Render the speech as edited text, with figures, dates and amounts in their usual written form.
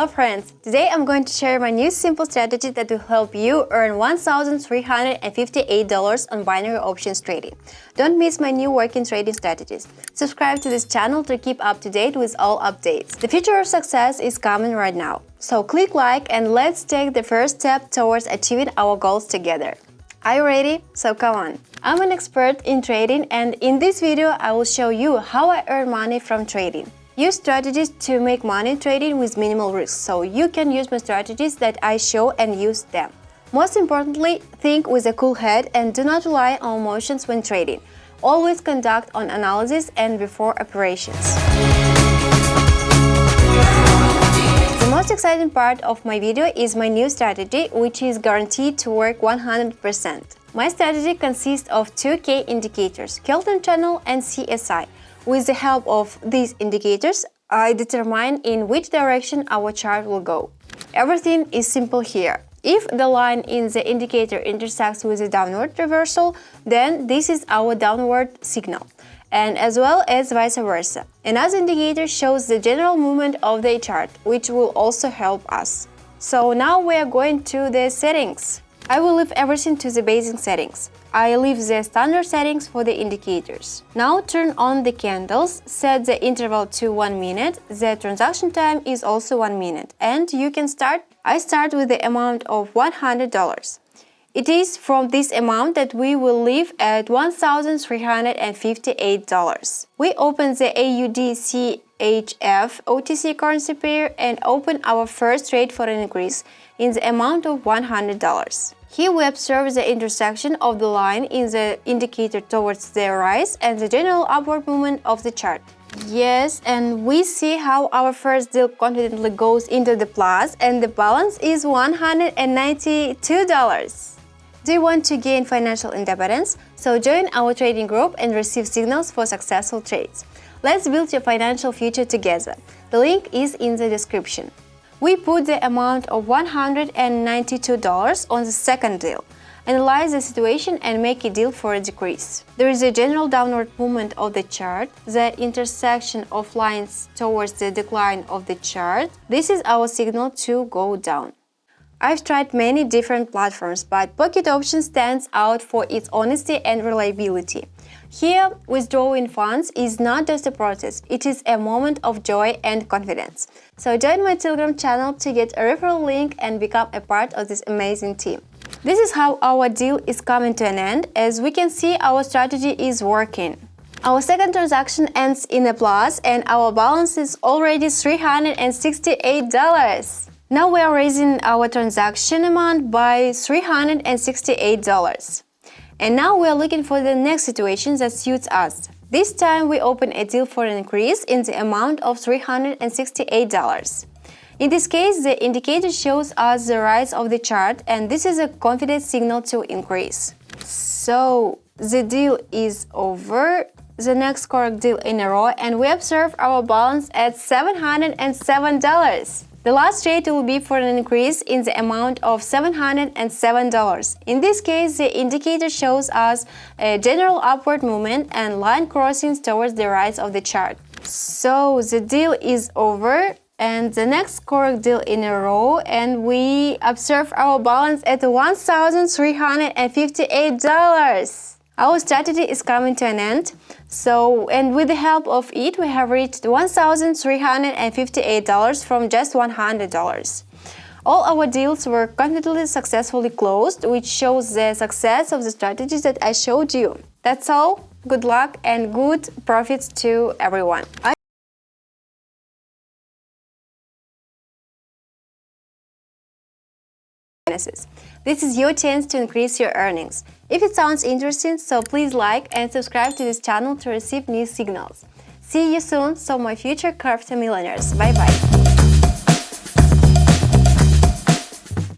Hello friends! Today I'm going to share my new simple strategy that will help you earn $1,358 on binary options trading. Don't miss my new working trading strategies. Subscribe to this channel to keep up to date with all updates. The future of success is coming right now. So click like and let's take the first step towards achieving our goals together. Are you ready? So come on! I'm an expert in trading and in this video I will show you how I earn money from trading. Use strategies to make money trading with minimal risk, so you can use my strategies that I show and use them. Most importantly, think with a cool head and do not rely on emotions when trading. Always conduct on analysis and before operations. The most exciting part of my video is my new strategy, which is guaranteed to work 100%. My strategy consists of two key indicators, Kelton channel and CSI. With the help of these indicators, I determine in which direction our chart will go. Everything is simple here. If the line in the indicator intersects with a downward reversal, then this is our downward signal, and as well as vice versa. Another indicator shows the general movement of the chart, which will also help us. So now we are going to the settings. I will leave everything to the basic settings. I leave the standard settings for the indicators. Now turn on the candles, set the interval to 1 minute, the transaction time is also 1 minute, and you can start. I start with the amount of $100. It is from this amount that we will leave at $1,358. We open the AUD CHF OTC currency pair and open our first trade for an increase in the amount of $100. Here we observe the intersection of the line in the indicator towards the rise and the general upward movement of the chart. Yes, and we see how our first deal confidently goes into the plus and the balance is $192. Do you want to gain financial independence? So join our trading group and receive signals for successful trades. Let's build your financial future together. The link is in the description. We put the amount of $192 on the second deal. Analyze the situation and make a deal for a decrease. There is a general downward movement of the chart, the intersection of lines towards the decline of the chart. This is our signal to go down. I've tried many different platforms, but Pocket Options stands out for its honesty and reliability. Here, withdrawing funds is not just a process, it is a moment of joy and confidence. So join my Telegram channel to get a referral link and become a part of this amazing team. This is how our deal is coming to an end. As we can see, our strategy is working. Our second transaction ends in a plus and our balance is already $368. Now we are raising our transaction amount by $368. And now we are looking for the next situation that suits us. This time we open a deal for an increase in the amount of $368. In this case, the indicator shows us the rise of the chart and this is a confident signal to increase. So the deal is over. The next correct deal in a row and we observe our balance at $707. The last trade will be for an increase in the amount of $707. In this case, the indicator shows us a general upward movement and line crossings towards the rise of the chart. So the deal is over and the next correct deal in a row and we observe our balance at $1,358. Our strategy is coming to an end. And with the help of it, we have reached $1,358 from just $100. All our deals were confidently successfully closed, which shows the success of the strategies that I showed you. That's all. Good luck and good profits to everyone. This is your chance to increase your earnings. If it sounds interesting, so please like and subscribe to this channel to receive new signals. See you soon, so my future crypto millionaires. Bye bye.